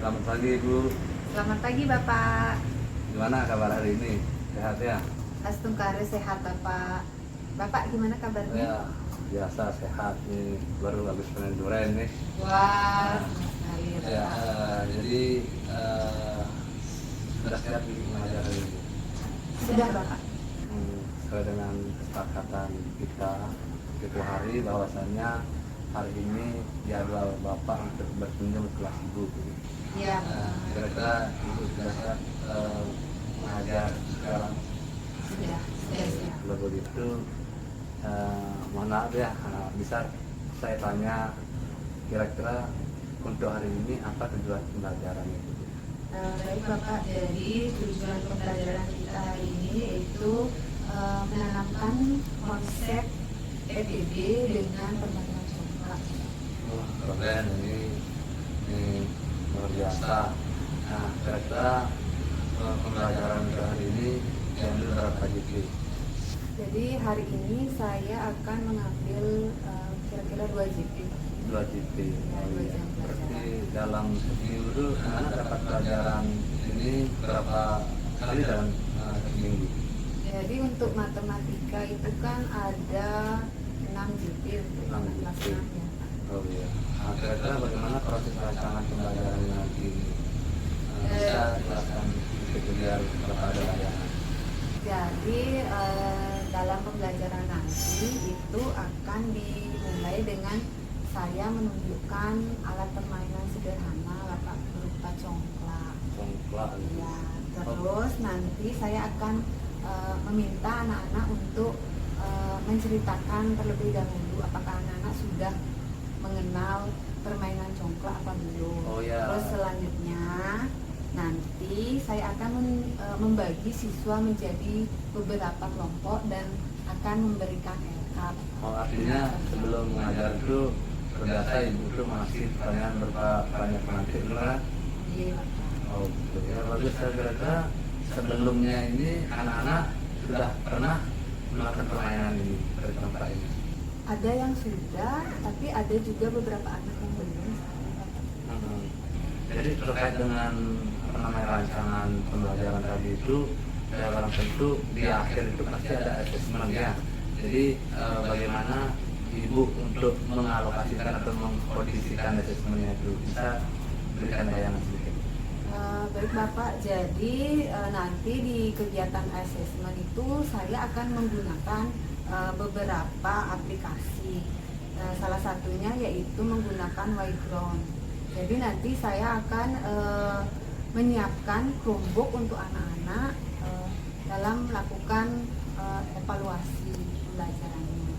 Selamat pagi Ibu. Selamat pagi Bapak. Gimana kabar hari ini? Sehat ya? Astungkare sehat Bapak. Bapak gimana Ya, kabarnya? biasa sehat nih. Baru habis panen durian nih. Wah, senang sekali ya Ya, Bapak. jadi sudah siap di mengajar hari ini. Sudah Bapak. Sesuai dengan kesepakatan kita itu hari bahwasannya hari ini jadwal Bapak untuk berkunjung ke kelas Ibu. Iya. Kira-kira Ibu sudah siap mengajar sekarang. Sudah siap. Kalau begitu, mohon maaf ya, bisa saya tanya kira-kira untuk hari ini apa tujuan pembelajaran itu? Baik Bapak, jadi tujuan pembelajaran kita hari ini yaitu menanamkan konsep EPB dengan permainan congklak. Keren ini luar biasa. Nah, kira-kira pembelajaran untuk hari ini diambil berapa JP? Jadi hari ini saya akan mengambil kira-kira 2 JP. 2 JP. Ya, 2 jam Berarti pelajaran. dalam seminggu itu anak dapat pelajaran ini berapa kali dalam seminggu? Jadi untuk matematika itu kan ada 6 JP untuk 6 kelas JP. 6 ya. Oh iya. Nah, kira-kira bagaimana proses pelaksanaan pembelajaran nanti ini? Bisa jelaskan sedikit biar Bapak ada bayangan. Jadi dalam pembelajaran nanti itu akan dimulai dengan saya menunjukkan alat permainan sederhana Bapak berupa congklak. Congklak. Ya, terus nanti saya akan meminta anak-anak untuk menceritakan terlebih dahulu apakah anak-anak sudah mengenal permainan congklak apa belum. Oh, ya. Terus selanjutnya nanti saya akan membagi siswa menjadi beberapa kelompok dan akan memberikan LK. Oh, artinya sebelum mengajar itu terbiasa Ibu itu masih pertanyaan banyak penanti dulu kan? Iya. Oh gitu ya. Lalu saya kira-kira sebelumnya ini anak-anak sudah pernah melakukan permainan ini dari tempat ini. Ada yang sudah, tapi ada juga beberapa anak yang belum. Jadi terkait dengan apa namanya rancangan pembelajaran tadi itu, ya barang tentu di akhir itu pasti ada asesmen ya. Jadi bagaimana Ibu untuk mengalokasikan atau mengkondisikan asesmennya itu, bisa berikan bayangan sedikit. Baik Bapak, jadi nanti di kegiatan asesmen itu saya akan menggunakan beberapa aplikasi. Salah satunya yaitu menggunakan Yground. Jadi nanti saya akan menyiapkan Chromebook untuk anak-anak dalam melakukan evaluasi pembelajarannya,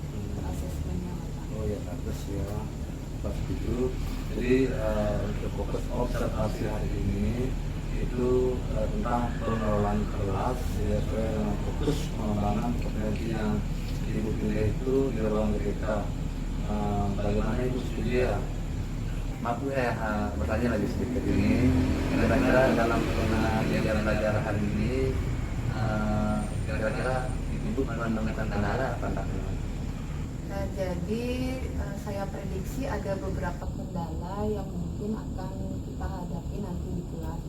asesmennya Bapak. Oh ya, bagus ya, pas itu. Jadi untuk fokus observasi hari ini itu tentang pengelolaan kelas, ya, fokus pengembangan kompetensi yang Ibu pilih itu di ruang kita. Bagaimana Ibu setuju ya? Maaf bertanya lagi sedikit ini. Kira-kira dalam kegiatan belajar hari ini, kira-kira Ibu menemukan kendala apa enggak? Jadi saya prediksi ada beberapa kendala yang mungkin akan kita hadapi nanti di kelas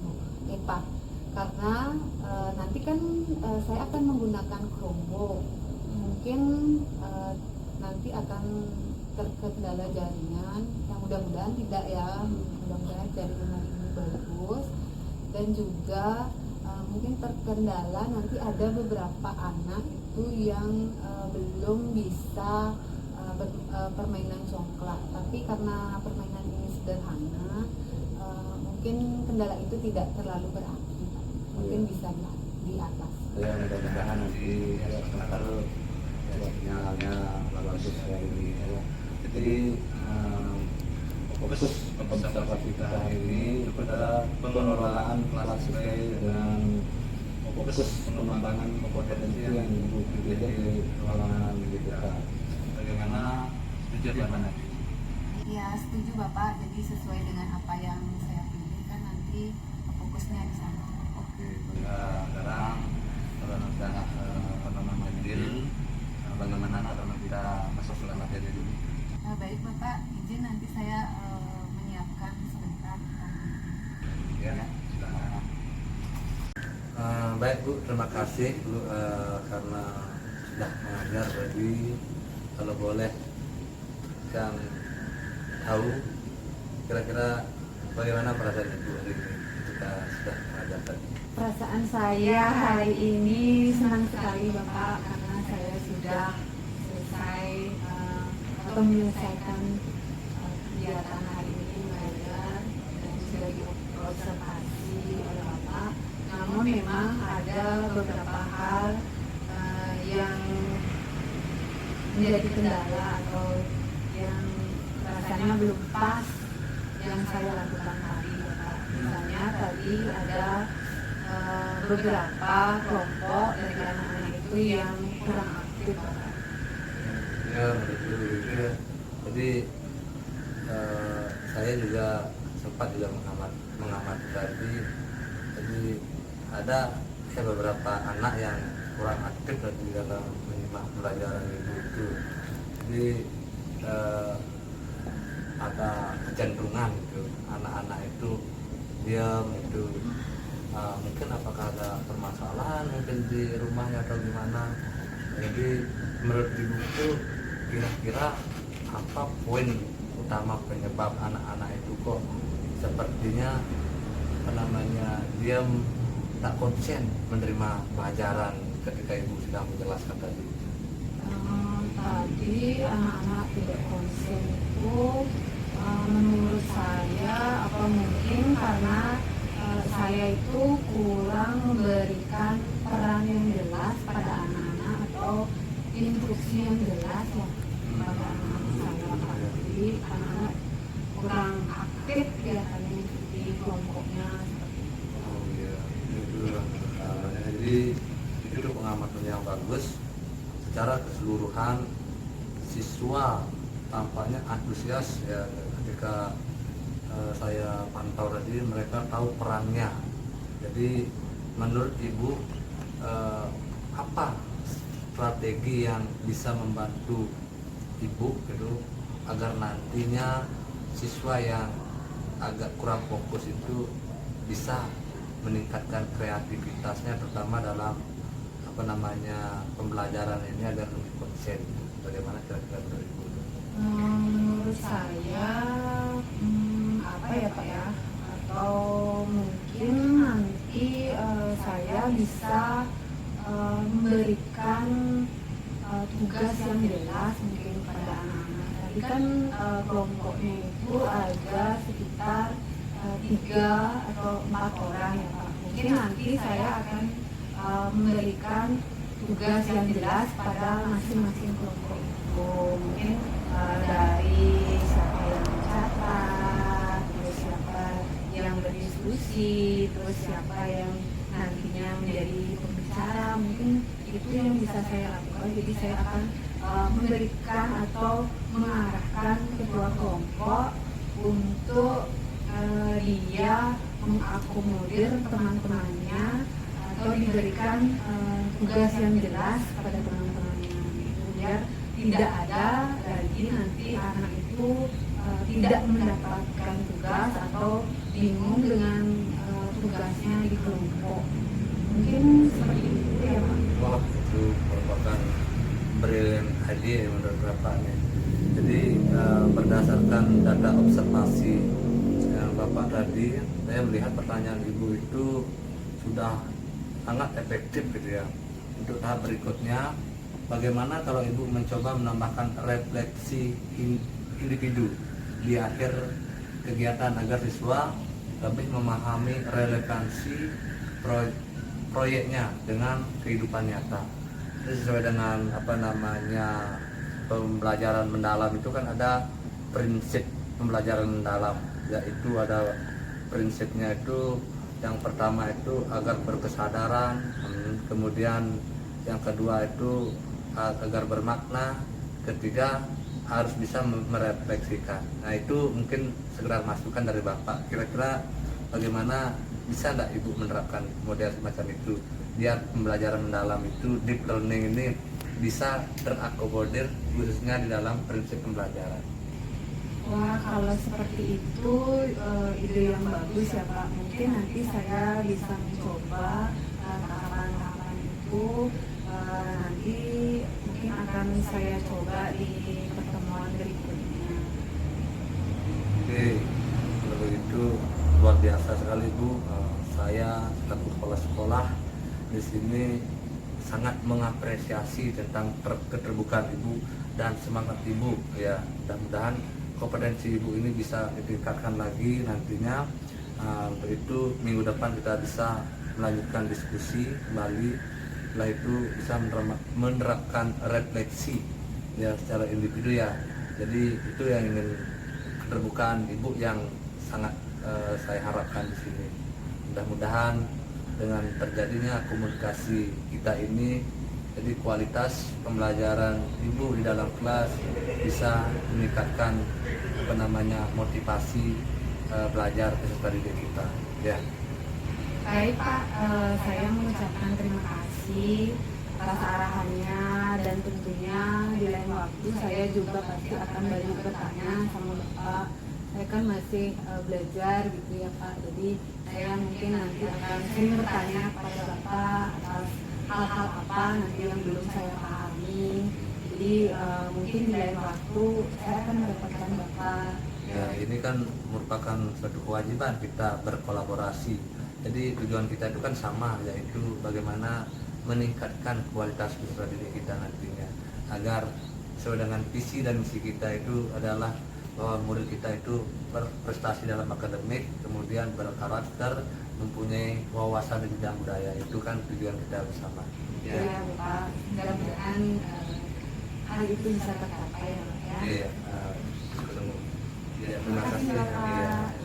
Pak. Karena nanti kan saya akan menggunakan Chromebook. Mungkin nanti akan terkendala jaringan, yang mudah-mudahan tidak ya, mudah-mudahan jaringan ini bagus. Dan juga mungkin terkendala nanti ada beberapa anak itu yang belum bisa permainan congklak, tapi karena permainan ini sederhana, mungkin kendala itu tidak terlalu berarti, mungkin bisa di atas. Ya, mudah-mudahan nanti kalau sinyalnya bagus ya ini ya. Jadi fokus observasi kita hari ini pada pengelolaan kelas sesuai dengan fokus pengembangan kompetensi yang Ibu pilih di ruangan kita. Bagaimana setuju apa nanti? Ya setuju Bapak, jadi sesuai dengan apa yang saya pilih kan nanti fokusnya di sana. Oke, sekarang kalau sudah apa namanya deal, bagaimana kalau kita masuk ke materi dulu? Baik Bapak, izin nanti saya menyiapkan sebentar. Baik Bu, terima kasih Bu karena sudah mengajar. Jadi kalau boleh yang tahu kira-kira bagaimana perasaan Ibu hari ini ketika sudah mengajar tadi? Perasaan saya hari ini senang sekali Bapak karena saya sudah selesai atau menyelesaikan kegiatan hari ini mengajar dan sudah diobservasi oleh Bapak. Namun memang ada beberapa hal yang menjadi kendala atau yang rasanya belum pas yang saya lakukan tadi Bapak. Misalnya tadi ada beberapa kelompok dari anak-anak itu yang kurang aktif Bapak. Ya betul ya. Jadi saya juga sempat juga mengamati tadi. Jadi ada beberapa anak yang kurang aktif di dalam menyimak pelajaran itu. Jadi ada kecenderungan itu anak-anak itu diam itu. Mungkin apakah ada permasalahan mungkin di rumahnya atau gimana. Jadi menurut Ibu itu kira-kira apa poin utama penyebab anak-anak itu kok sepertinya diam, tak konsen menerima pelajaran ketika Ibu sedang menjelaskan tadi? Tadi anak-anak tidak konsen itu menurut saya apa mungkin karena saya itu kurang memberikan peran yang jelas pada anak-anak atau instruksi yang jelas ya pada anak-anak saya. Jadi anak-anak kurang aktif kelihatannya di kelompoknya seperti itu. Oh iya, itu jadi itu pengamatan yang bagus. Secara keseluruhan siswa tampaknya antusias ya ketika saya pantau tadi, mereka tahu perannya. Jadi menurut Ibu apa strategi yang bisa membantu Ibu gitu agar nantinya siswa yang agak kurang fokus itu bisa meningkatkan kreativitasnya, terutama dalam pembelajaran ini agar lebih konsen? Bagaimana kira-kira menurut Ibu? Menurut saya apa ya Pak ya, atau mungkin nanti saya bisa memberikan tugas yang jelas mungkin pada anak-anak. Tadi kan kelompoknya itu ada sekitar 3 atau 4 orang ya Pak. Mungkin nanti saya akan memberikan tugas yang jelas pada masing-masing kelompok itu. Mungkin dari siapa yang mencatat, terus siapa yang berdiskusi, terus siapa yang nantinya menjadi pembicara. Mungkin itu yang bisa saya lakukan. Jadi saya akan memberikan atau mengarahkan ketua kelompok untuk dia mengakomodir teman-temannya atau diberikan tugas yang jelas kepada teman-temannya gitu, biar tidak ada lagi nanti anak itu tidak mendapatkan tugas atau bingung dengan tugasnya di kelompok. Mungkin seperti itu ya Pak. Wah, itu merupakan brilliant idea menurut Bapak nih. Jadi berdasarkan data observasi yang Bapak tadi, saya melihat pertanyaan Ibu itu sudah sangat efektif gitu ya. Untuk tahap berikutnya, bagaimana kalau Ibu mencoba menambahkan refleksi individu di akhir kegiatan agar siswa lebih memahami relevansi proyeknya dengan kehidupan nyata. Jadi sesuai dengan pembelajaran mendalam itu kan ada prinsip pembelajaran mendalam, yaitu ada prinsipnya itu yang pertama itu agar berkesadaran, kemudian yang kedua itu agar bermakna, ketiga harus bisa merefleksikan. Nah itu mungkin segera masukan dari Bapak. Kira-kira bagaimana bisa enggak Ibu menerapkan model semacam itu biar pembelajaran mendalam itu, deep learning ini bisa terakomodir khususnya di dalam prinsip pembelajaran? Wah, kalau seperti itu ide yang bagus ya Pak. Mungkin nanti saya bisa mencoba tahapan itu nanti mungkin akan saya coba di pertemuan berikutnya. Oke, kalau begitu luar biasa sekali Bu. Saya selaku kepala sekolah di sini sangat mengapresiasi tentang keterbukaan Ibu dan semangat Ibu ya. Mudah-mudahan kompetensi Ibu ini bisa ditingkatkan lagi nantinya. Untuk itu minggu depan kita bisa melanjutkan diskusi kembali. Setelah itu bisa menerapkan refleksi ya secara individu ya. Jadi itu yang ingin keterbukaan Ibu yang sangat saya harapkan di sini. Mudah-mudahan dengan terjadinya komunikasi kita ini, jadi kualitas pembelajaran Ibu di dalam kelas bisa meningkatkan motivasi belajar peserta didik kita ya. Baik Pak, saya mengucapkan terima kasih atas arahannya, dan tentunya di lain waktu saya juga pasti akan banyak bertanya sama Bapak. Saya kan masih belajar gitu ya Pak, jadi saya mungkin nanti akan sering bertanya kepada Bapak atas hal-hal apa nanti yang belum saya pahami. Jadi mungkin di lain waktu saya akan mendapatkan Bapak. Ya, ini kan merupakan suatu kewajiban kita berkolaborasi. Jadi tujuan kita itu kan sama, yaitu bagaimana meningkatkan kualitas peserta didik kita nantinya, agar sesuai dengan visi dan misi kita itu adalah bahwa murid kita itu berprestasi dalam akademik, kemudian berkarakter, mempunyai wawasan di bidang budaya. Itu kan tujuan kita bersama. Ya Bapak, mudah-mudahan hal itu bisa tercapai ya Pak ya. Iya, terima kasih. Terima kasih, Bapak. Iya.